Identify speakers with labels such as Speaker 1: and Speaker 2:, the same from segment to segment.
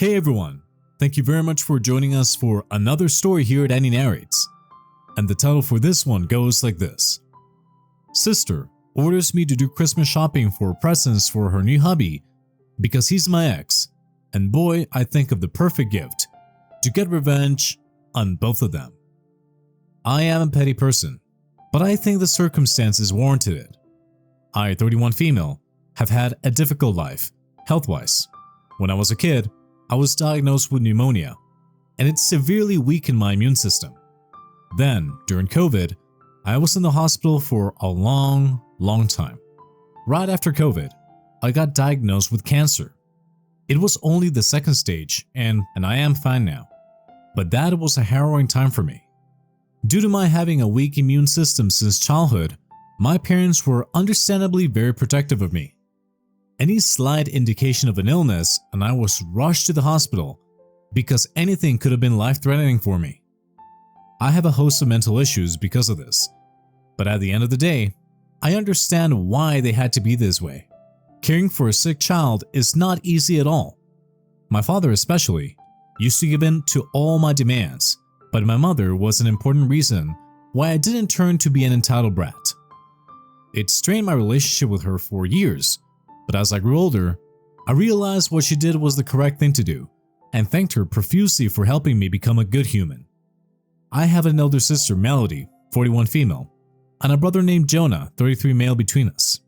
Speaker 1: Hey everyone, thank you very much for joining us for another story here at Annie Narrates. And the title for this one goes like this. Sister orders me to do Christmas shopping for presents for her new hubby because he's my ex, and boy, I think of the perfect gift to get revenge on both of them. I am a petty person, but I think the circumstances warranted it. I, 31 female, have had a difficult life, health-wise. When I was a kid, I was diagnosed with pneumonia, and it severely weakened my immune system. Then, during COVID, I was in the hospital for a long time. Right after COVID, I got diagnosed with cancer. It was only the second stage, and I am fine now. But that was a harrowing time for me. Due to my having a weak immune system since childhood, my parents were understandably very protective of me. Any slight indication of an illness and I was rushed to the hospital because anything could have been life-threatening for me. I have a host of mental issues because of this, but at the end of the day, I understand why they had to be this way. Caring for a sick child is not easy at all. My father especially used to give in to all my demands, but my mother was an important reason why I didn't turn to be an entitled brat. It strained my relationship with her for years, but as I grew older, I realized what she did was the correct thing to do and thanked her profusely for helping me become a good human. I have an elder sister, Melody, 41 female, and a brother named Jonah, 33 male between us.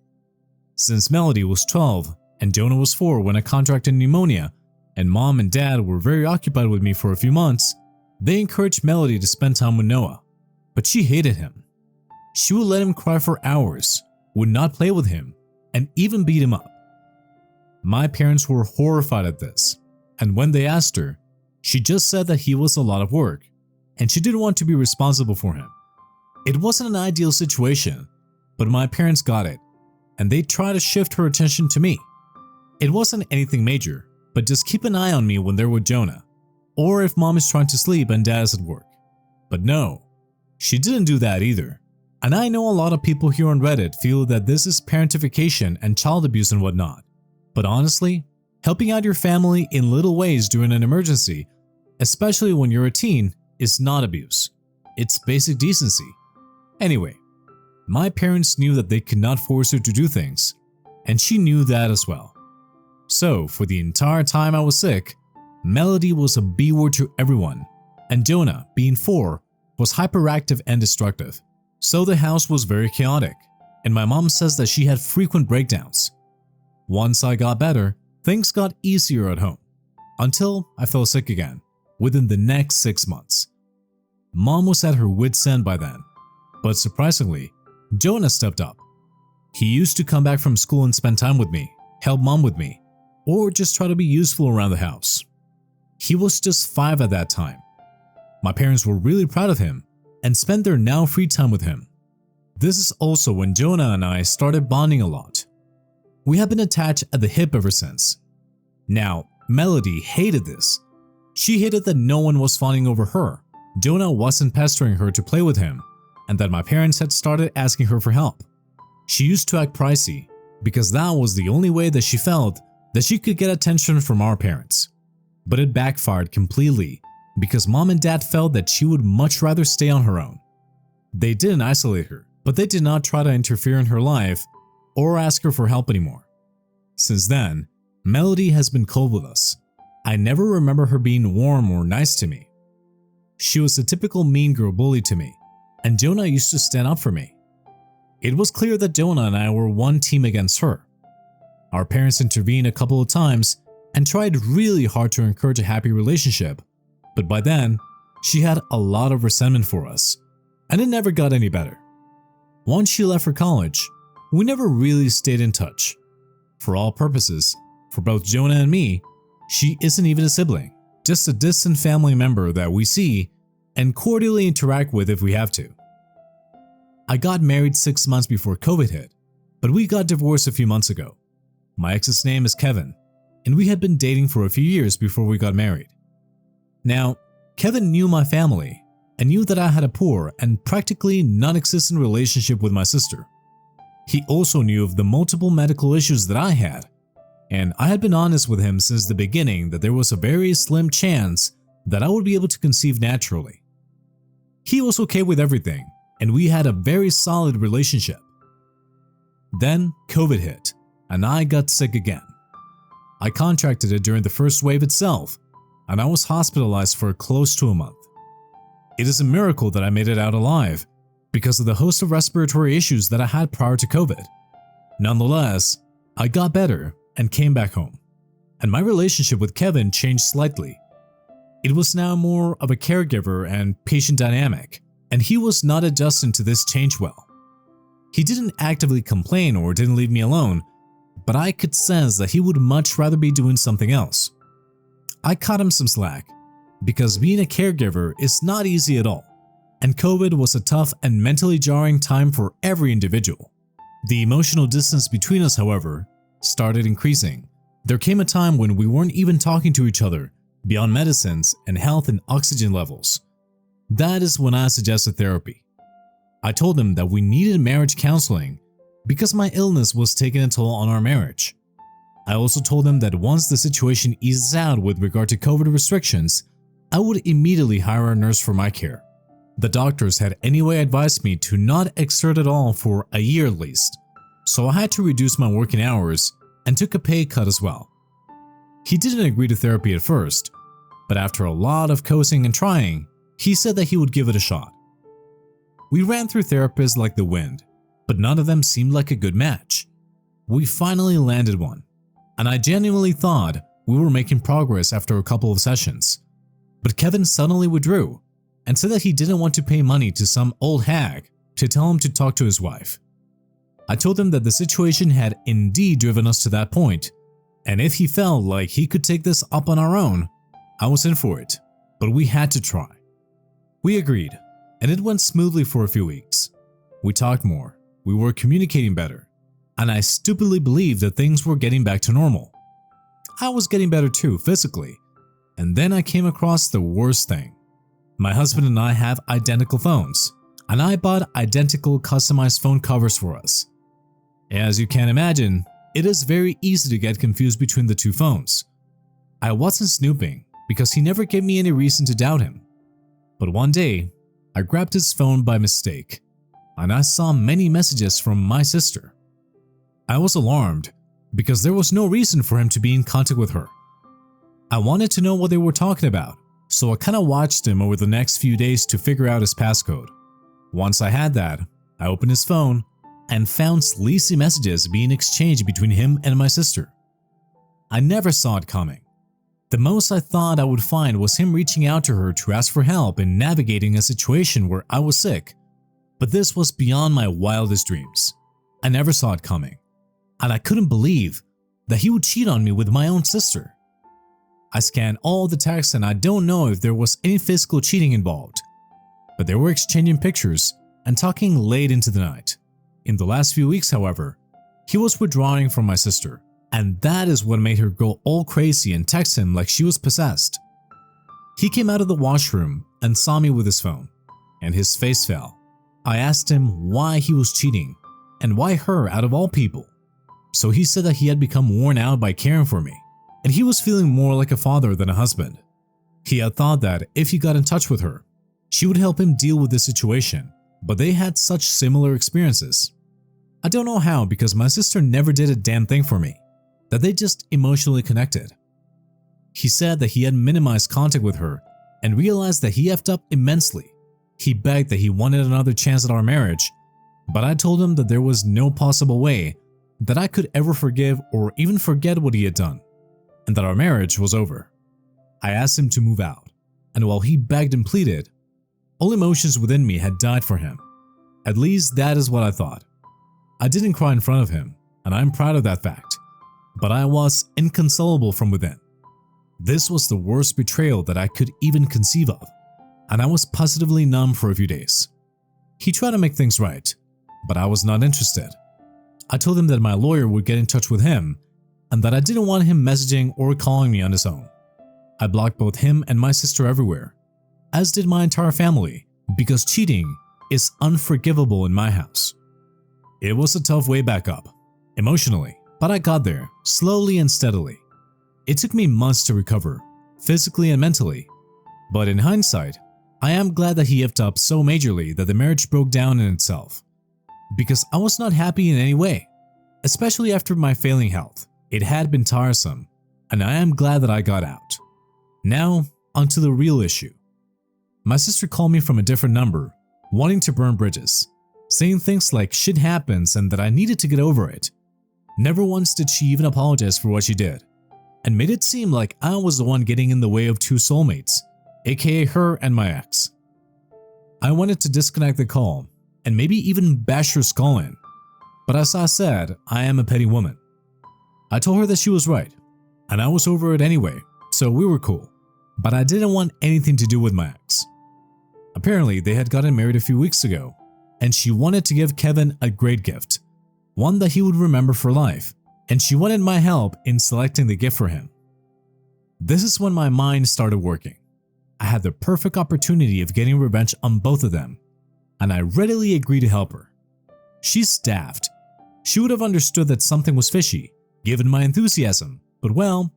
Speaker 1: Since Melody was 12 and Jonah was 4 when I contracted pneumonia and mom and dad were very occupied with me for a few months, they encouraged Melody to spend time with Noah, but she hated him. She would let him cry for hours, would not play with him, and even beat him up. My parents were horrified at this, and when they asked her, she just said that he was a lot of work, and she didn't want to be responsible for him. It wasn't an ideal situation, but my parents got it, and they tried to shift her attention to me. It wasn't anything major, but just keep an eye on me when they're with Jonah, or if mom is trying to sleep and dad is at work. But no, she didn't do that either. And I know a lot of people here on Reddit feel that this is parentification and child abuse and whatnot. But honestly, helping out your family in little ways during an emergency, especially when you're a teen, is not abuse. It's basic decency. Anyway, my parents knew that they could not force her to do things, and she knew that as well. So, for the entire time I was sick, Melody was a B-word to everyone, and Jonah, being 4, was hyperactive and destructive. So the house was very chaotic, and my mom says that she had frequent breakdowns. Once I got better, things got easier at home, until I fell sick again, within the next 6 months. Mom was at her wit's end by then, but surprisingly, Jonah stepped up. He used to come back from school and spend time with me, help mom with me, or just try to be useful around the house. He was just 5 at that time. My parents were really proud of him and spent their now free time with him. This is also when Jonah and I started bonding a lot. We have been attached at the hip ever since. Now, Melody hated this. She hated that no one was fawning over her, Jonah wasn't pestering her to play with him, and that my parents had started asking her for help. She used to act pricey because that was the only way that she felt that she could get attention from our parents. But it backfired completely because mom and dad felt that she would much rather stay on her own. They didn't isolate her, but they did not try to interfere in her life or ask her for help anymore. Since then, Melody has been cold with us. I never remember her being warm or nice to me. She was a typical mean girl bully to me, and Jonah used to stand up for me. It was clear that Jonah and I were one team against her. Our parents intervened a couple of times and tried really hard to encourage a happy relationship, but by then, she had a lot of resentment for us, and it never got any better. Once she left for college, we never really stayed in touch. For all purposes, for both Jonah and me, she isn't even a sibling, just a distant family member that we see and cordially interact with if we have to. I got married 6 months before COVID hit, but we got divorced a few months ago. My ex's name is Kevin, and we had been dating for a few years before we got married. Now, Kevin knew my family and knew that I had a poor and practically non-existent relationship with my sister. He also knew of the multiple medical issues that I had, and I had been honest with him since the beginning that there was a very slim chance that I would be able to conceive naturally. He was okay with everything, and we had a very solid relationship. Then COVID hit, and I got sick again. I contracted it during the first wave itself, and I was hospitalized for close to a month. It is a miracle that I made it out alive because of the host of respiratory issues that I had prior to COVID. Nonetheless, I got better and came back home, and my relationship with Kevin changed slightly. It was now more of a caregiver and patient dynamic, and he was not adjusting to this change well. He didn't actively complain or didn't leave me alone, but I could sense that he would much rather be doing something else. I cut him some slack, because being a caregiver is not easy at all, and COVID was a tough and mentally jarring time for every individual. The emotional distance between us, however, started increasing. There came a time when we weren't even talking to each other beyond medicines and health and oxygen levels. That is when I suggested therapy. I told him that we needed marriage counseling because my illness was taking a toll on our marriage. I also told him that once the situation eases out with regard to COVID restrictions, I would immediately hire a nurse for my care. The doctors had anyway advised me to not exert at all for a year at least, so I had to reduce my working hours and took a pay cut as well. He didn't agree to therapy at first, but after a lot of coaxing and trying, he said that he would give it a shot. We ran through therapists like the wind, but none of them seemed like a good match. We finally landed one, and I genuinely thought we were making progress after a couple of sessions. But Kevin suddenly withdrew and said that he didn't want to pay money to some old hag to tell him to talk to his wife. I told him that the situation had indeed driven us to that point, and if he felt like he could take this up on our own, I was in for it, but we had to try. We agreed, and it went smoothly for a few weeks. We talked more, we were communicating better, and I stupidly believed that things were getting back to normal. I was getting better too, physically, and then I came across the worst thing. My husband and I have identical phones, and I bought identical customized phone covers for us. As you can imagine, it is very easy to get confused between the two phones. I wasn't snooping because he never gave me any reason to doubt him. But one day, I grabbed his phone by mistake, and I saw many messages from my sister. I was alarmed because there was no reason for him to be in contact with her. I wanted to know what they were talking about, so I kinda watched him over the next few days to figure out his passcode. Once I had that, I opened his phone and found sleazy messages being exchanged between him and my sister. I never saw it coming. The most I thought I would find was him reaching out to her to ask for help in navigating a situation where I was sick, but this was beyond my wildest dreams. I never saw it coming, and I couldn't believe that he would cheat on me with my own sister. I scanned all the texts and I don't know if there was any physical cheating involved, but they were exchanging pictures and talking late into the night. In the last few weeks, however, he was withdrawing from my sister, and that is what made her go all crazy and text him like she was possessed. He came out of the washroom and saw me with his phone, and his face fell. I asked him why he was cheating, and why her out of all people. So he said that he had become worn out by caring for me, and he was feeling more like a father than a husband. He had thought that if he got in touch with her, she would help him deal with the situation, but they had such similar experiences. I don't know how, because my sister never did a damn thing for me, that they just emotionally connected. He said that he had minimized contact with her and realized that he effed up immensely. He begged that he wanted another chance at our marriage, but I told him that there was no possible way that I could ever forgive or even forget what he had done, and that our marriage was over. I asked him to move out, and while he begged and pleaded, all emotions within me had died for him. At least that is what I thought. I didn't cry in front of him, and I'm proud of that fact, but I was inconsolable from within. This was the worst betrayal that I could even conceive of, and I was positively numb for a few days. He tried to make things right, but I was not interested. I told him that my lawyer would get in touch with him and that I didn't want him messaging or calling me on his own. I blocked both him and my sister everywhere, as did my entire family, because cheating is unforgivable in my house. It was a tough way back up, emotionally, but I got there, slowly and steadily. It took me months to recover, physically and mentally, but in hindsight, I am glad that he effed up so majorly that the marriage broke down in itself. Because I was not happy in any way, especially after my failing health. It had been tiresome, and I am glad that I got out. Now, onto the real issue. My sister called me from a different number, wanting to burn bridges, saying things like shit happens and that I needed to get over it. Never once did she even apologize for what she did, and made it seem like I was the one getting in the way of two soulmates, aka her and my ex. I wanted to disconnect the call and maybe even bash her skull in, but as I said, I am a petty woman. I told her that she was right, and I was over it anyway, so we were cool, but I didn't want anything to do with my ex. Apparently, they had gotten married a few weeks ago, and she wanted to give Kevin a great gift, one that he would remember for life, and she wanted my help in selecting the gift for him. This is when my mind started working. I had the perfect opportunity of getting revenge on both of them, and I readily agreed to help her. She's daft. She would have understood that something was fishy, given my enthusiasm, but well,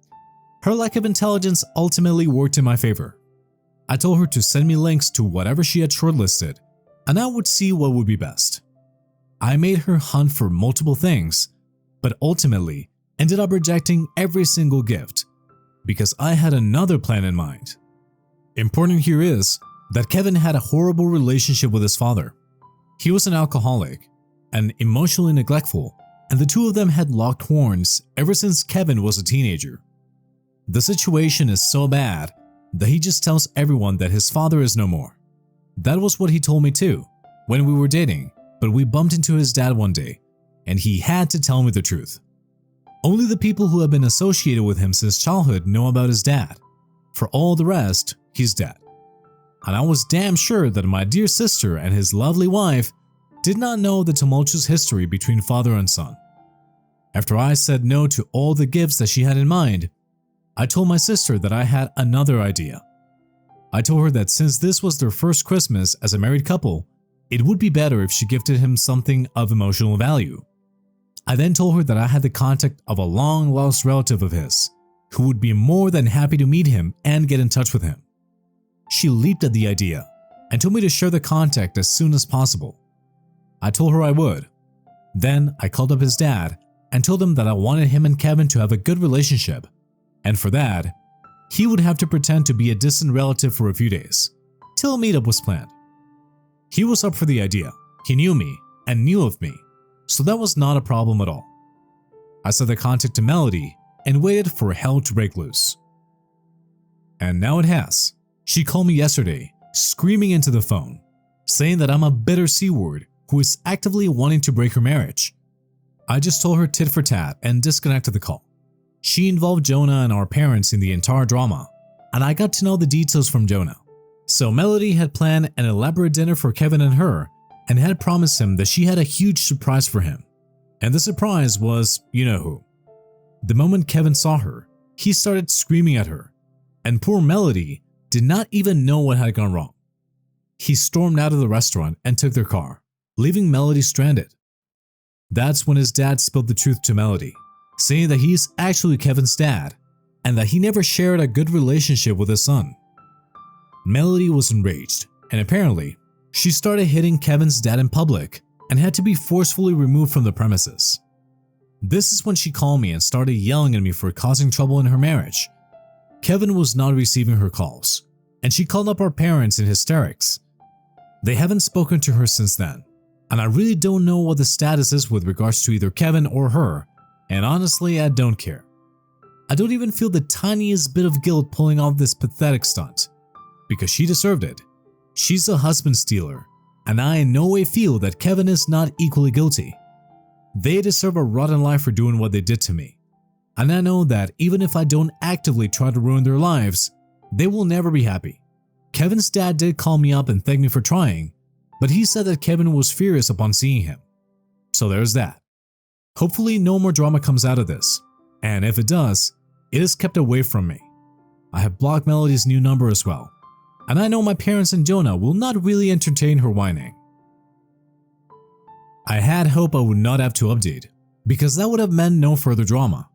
Speaker 1: her lack of intelligence ultimately worked in my favor. I told her to send me links to whatever she had shortlisted, and I would see what would be best. I made her hunt for multiple things, but ultimately ended up rejecting every single gift because I had another plan in mind. Important here is that Kevin had a horrible relationship with his father. He was an alcoholic and emotionally neglectful, and the two of them had locked horns ever since Kevin was a teenager. The situation is so bad that he just tells everyone that his father is no more. That was what he told me too when we were dating, but we bumped into his dad one day and he had to tell me the truth. Only the people who have been associated with him since childhood know about his dad. For all the rest, he's dead. And I was damn sure that my dear sister and his lovely wife did not know the tumultuous history between father and son. After I said no to all the gifts that she had in mind, I told my sister that I had another idea. I told her that since this was their first Christmas as a married couple, it would be better if she gifted him something of emotional value. I then told her that I had the contact of a long-lost relative of his, who would be more than happy to meet him and get in touch with him. She leaped at the idea and told me to share the contact as soon as possible. I told her I would. Then I called up his dad and told him that I wanted him and Kevin to have a good relationship, and for that, he would have to pretend to be a distant relative for a few days, till a meetup was planned. He was up for the idea. He knew me and knew of me, so that was not a problem at all. I sent the contact to Melody and waited for hell to break loose. And now it has. She called me yesterday, screaming into the phone, saying that I'm a bitter C-word who is actively wanting to break her marriage. I just told her tit for tat and disconnected the call. She involved Jonah and our parents in the entire drama, and I got to know the details from Jonah. So Melody had planned an elaborate dinner for Kevin and her and had promised him that she had a huge surprise for him. And the surprise was, you know who. The moment Kevin saw her, he started screaming at her, and poor Melody did not even know what had gone wrong. He stormed out of the restaurant and took their car, leaving Melody stranded. That's when his dad spilled the truth to Melody, saying that he's actually Kevin's dad and that he never shared a good relationship with his son. Melody was enraged, and apparently, she started hitting Kevin's dad in public and had to be forcefully removed from the premises. This is when she called me and started yelling at me for causing trouble in her marriage. Kevin was not receiving her calls, and she called up our parents in hysterics. They haven't spoken to her since then, and I really don't know what the status is with regards to either Kevin or her, and honestly, I don't care. I don't even feel the tiniest bit of guilt pulling off this pathetic stunt, because she deserved it. She's a husband stealer, and I in no way feel that Kevin is not equally guilty. They deserve a rotten life for doing what they did to me, and I know that even if I don't actively try to ruin their lives, they will never be happy. Kevin's dad did call me up and thank me for trying, but he said that Kevin was furious upon seeing him. So there's that. Hopefully no more drama comes out of this, and if it does, it is kept away from me. I have blocked Melody's new number as well, and I know my parents and Jonah will not really entertain her whining. I had hope I would not have to update, because that would have meant no further drama.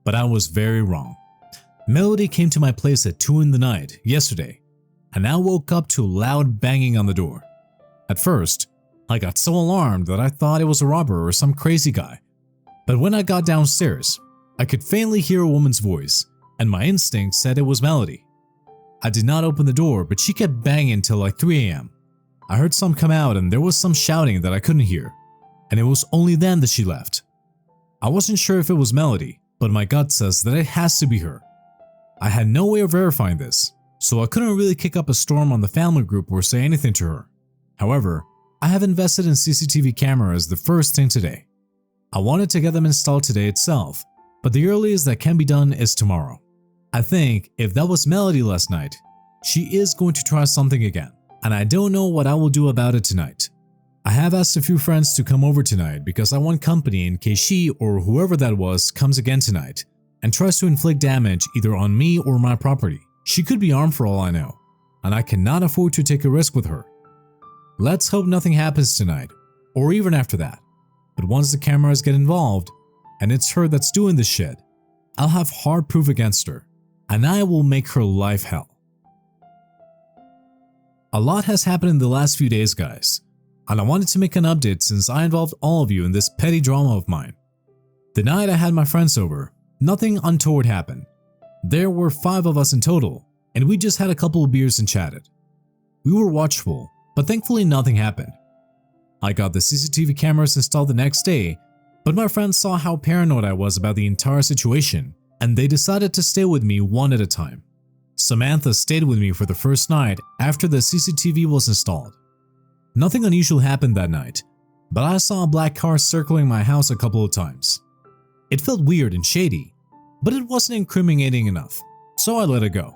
Speaker 1: But I was very wrong. Melody came to my place at 2 in the night yesterday, and I woke up to loud banging on the door. At first, I got so alarmed that I thought it was a robber or some crazy guy. But when I got downstairs, I could faintly hear a woman's voice, and my instinct said it was Melody. I did not open the door, but she kept banging till like 3 a.m. I heard some come out and there was some shouting that I couldn't hear, and it was only then that she left. I wasn't sure if it was Melody, but my gut says that it has to be her. I had no way of verifying this, so I couldn't really kick up a storm on the family group or say anything to her. However, I have invested in CCTV cameras the first thing today. I wanted to get them installed today itself, but the earliest that can be done is tomorrow. I think if that was Melody last night, she is going to try something again, and I don't know what I will do about it tonight. I have asked a few friends to come over tonight because I want company in case she or whoever that was comes again tonight and tries to inflict damage either on me or my property. She could be armed for all I know, and I cannot afford to take a risk with her. Let's hope nothing happens tonight, or even after that. But once the cameras get involved, and it's her that's doing this shit, I'll have hard proof against her, and I will make her life hell. A lot has happened in the last few days, guys, and I wanted to make an update since I involved all of you in this petty drama of mine. The night I had my friends over, nothing untoward happened. There were 5 of us in total, and we just had a couple of beers and chatted. We were watchful, but thankfully nothing happened. I got the CCTV cameras installed the next day, but my friends saw how paranoid I was about the entire situation, and they decided to stay with me one at a time. Samantha stayed with me for the first night after the CCTV was installed. Nothing unusual happened that night, but I saw a black car circling my house a couple of times. It felt weird and shady, but it wasn't incriminating enough, so I let it go.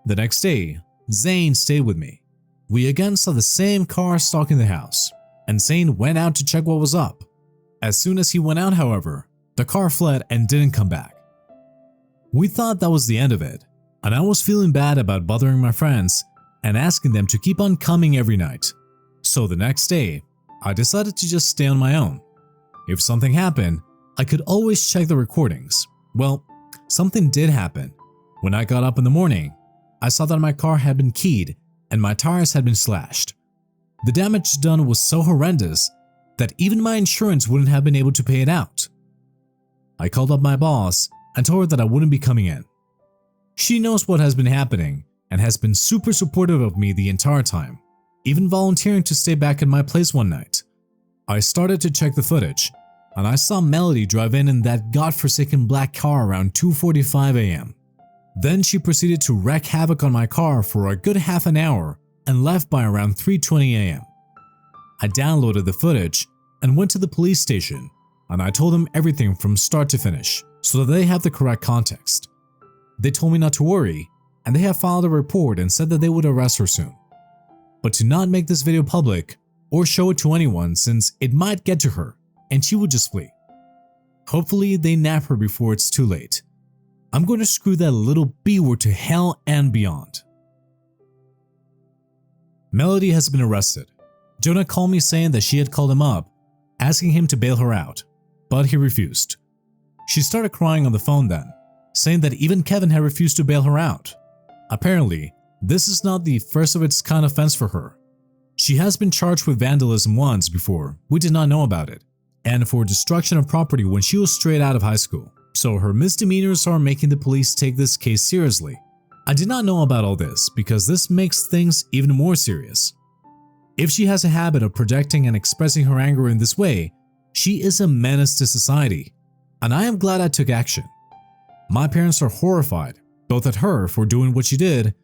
Speaker 1: The next day, Zane stayed with me. We again saw the same car stalking the house, and Zane went out to check what was up. As soon as he went out, however, the car fled and didn't come back. We thought that was the end of it, and I was feeling bad about bothering my friends and asking them to keep on coming every night. So the next day, I decided to just stay on my own. If something happened, I could always check the recordings. Well, something did happen. When I got up in the morning, I saw that my car had been keyed and my tires had been slashed. The damage done was so horrendous that even my insurance wouldn't have been able to pay it out. I called up my boss and told her that I wouldn't be coming in. She knows what has been happening and has been super supportive of me the entire time, even volunteering to stay back at my place one night. I started to check the footage, and I saw Melody drive in that godforsaken black car around 2:45 a.m. Then she proceeded to wreak havoc on my car for a good half an hour and left by around 3:20 a.m. I downloaded the footage and went to the police station, and I told them everything from start to finish so that they have the correct context. They told me not to worry, and they have filed a report and said that they would arrest her soon. But to not make this video public or show it to anyone since it might get to her and she would just flee. Hopefully they nab her before it's too late. I'm going to screw that little B-word to hell and beyond. Melody has been arrested. Jonah called me saying that she had called him up, asking him to bail her out, but he refused. She started crying on the phone then, saying that even Kevin had refused to bail her out. Apparently, this is not the first of its kind offense for her. She has been charged with vandalism once before, we did not know about it, and for destruction of property when she was straight out of high school. So her misdemeanors are making the police take this case seriously. I did not know about all this because this makes things even more serious. If she has a habit of projecting and expressing her anger in this way, she is a menace to society, and I am glad I took action. My parents are horrified, both at her for doing what she did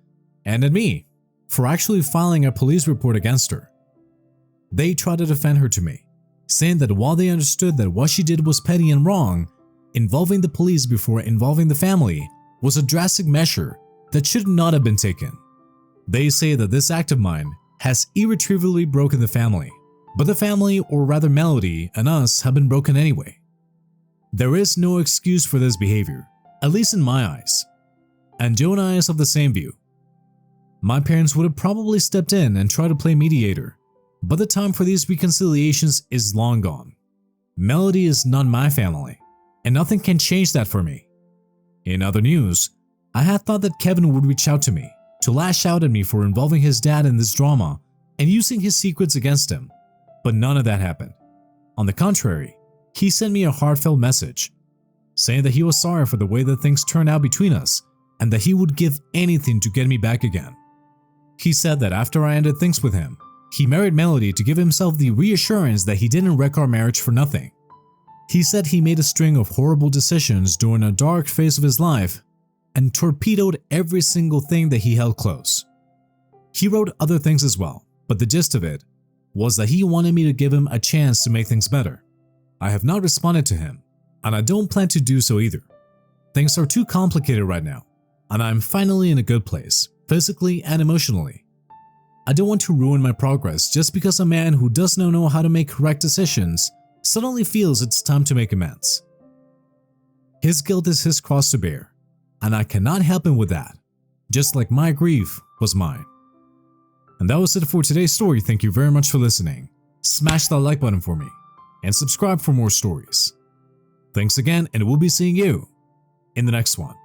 Speaker 1: and at me for actually filing a police report against her. They tried to defend her to me, saying that while they understood that what she did was petty and wrong, involving the police before involving the family was a drastic measure that should not have been taken. They say that this act of mine has irretrievably broken the family, but the family, or rather Melody, and us have been broken anyway. There is no excuse for this behavior, at least in my eyes, and Jonah is of the same view. My parents would have probably stepped in and tried to play mediator, but the time for these reconciliations is long gone. Melody is not my family, and nothing can change that for me. In other news, I had thought that Kevin would reach out to me to lash out at me for involving his dad in this drama and using his secrets against him, but none of that happened. On the contrary, he sent me a heartfelt message saying that he was sorry for the way that things turned out between us and that he would give anything to get me back again. He said that after I ended things with him, he married Melody to give himself the reassurance that he didn't wreck our marriage for nothing. He said he made a string of horrible decisions during a dark phase of his life and torpedoed every single thing that he held close. He wrote other things as well, but the gist of it was that he wanted me to give him a chance to make things better. I have not responded to him, and I don't plan to do so either. Things are too complicated right now, and I'm finally in a good place, physically and emotionally. I don't want to ruin my progress just because a man who does not know how to make correct decisions suddenly feels it's time to make amends. His guilt is his cross to bear, and I cannot help him with that, just like my grief was mine. And that was it for today's story. Thank you very much for listening. Smash that like button for me and subscribe for more stories. Thanks again, and we'll be seeing you in the next one.